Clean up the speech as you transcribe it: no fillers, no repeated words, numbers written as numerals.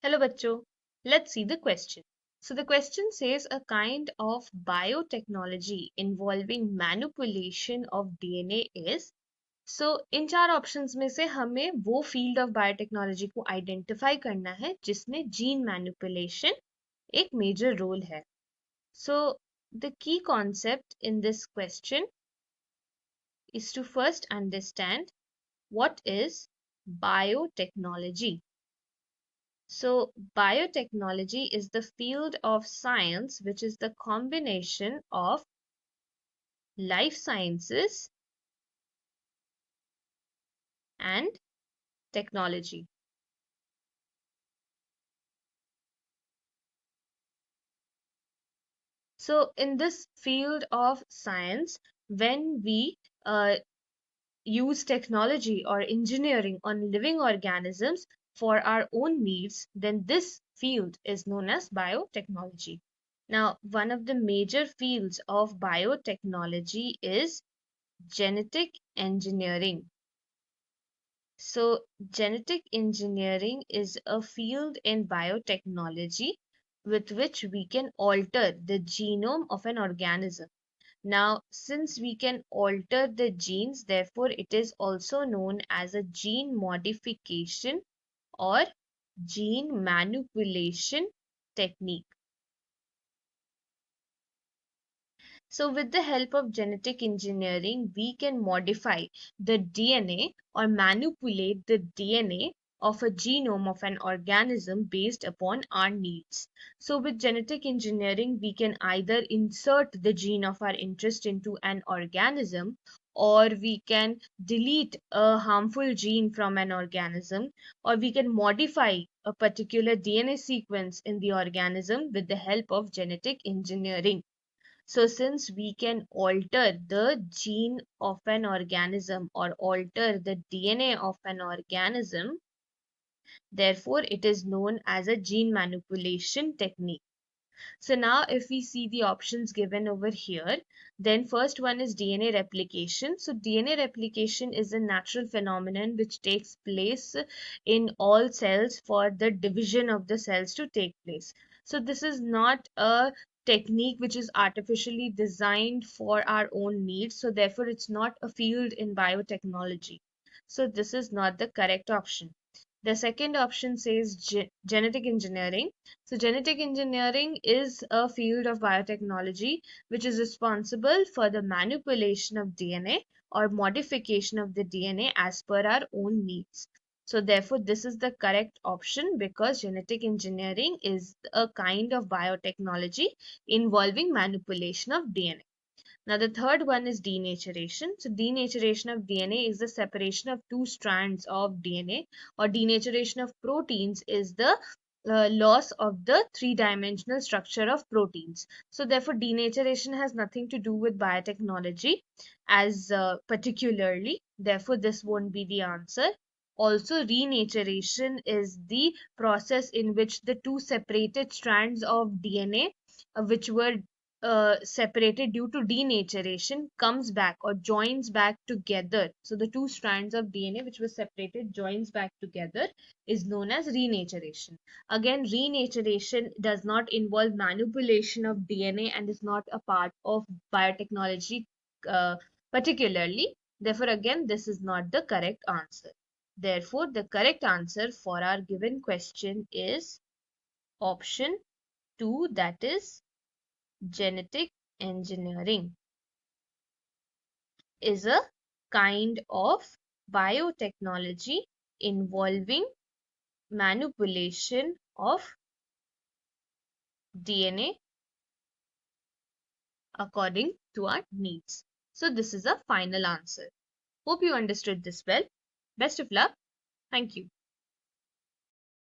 Hello, bachcho. Let's see the question. So the question says a kind of biotechnology involving manipulation of DNA is. So इन चार options में से हमें वो field of biotechnology को identify करना है जिसमें जीन मैनिपुलेशन एक मेजर रोल है. So the key concept in this question is to first understand what is biotechnology. So, biotechnology is the field of science which is the combination of life sciences and technology. So, in this field of science, when we use technology or engineering on living organisms for our own needs, then this field is known as biotechnology. Now, one of the major fields of biotechnology is genetic engineering. So, genetic engineering is a field in biotechnology with which we can alter the genome of an organism. Now, since we can alter the genes, therefore, it is also known as a gene modification or gene manipulation technique. So, with the help of genetic engineering, we can modify the DNA or manipulate the DNA of a genome of an organism based upon our needs. So, with genetic engineering, we can either insert the gene of our interest into an organism, or we can delete a harmful gene from an organism, or we can modify a particular DNA sequence in the organism with the help of genetic engineering. So, since we can alter the gene of an organism or alter the DNA of an organism, therefore, it is known as a gene manipulation technique. So, now if we see the options given over here, then first one is DNA replication. So, DNA replication is a natural phenomenon which takes place in all cells for the division of the cells to take place. So, this is not a technique which is artificially designed for our own needs. So, therefore, it's not a field in biotechnology. So, this is not the correct option. The second option says genetic engineering. So, genetic engineering is a field of biotechnology which is responsible for the manipulation of DNA or modification of the DNA as per our own needs. So, therefore, this is the correct option because genetic engineering is a kind of biotechnology involving manipulation of DNA. Now, the third one is denaturation. So, denaturation of DNA is the separation of two strands of DNA, or denaturation of proteins is the loss of the three-dimensional structure of proteins. So, therefore, denaturation has nothing to do with biotechnology as particularly. Therefore, this won't be the answer. Also, renaturation is the process in which the two separated strands of DNA, which were separated due to denaturation, comes back or joins back together. So the two strands of DNA which were separated joins back together is known as renaturation. Again, renaturation does not involve manipulation of DNA and is not a part of biotechnology particularly. Therefore, again, this is not the correct answer. Therefore, the correct answer for our given question is option 2, that is genetic engineering is a kind of biotechnology involving manipulation of DNA according to our needs. So this is a final answer. Hope you understood this well. Best of luck. Thank you.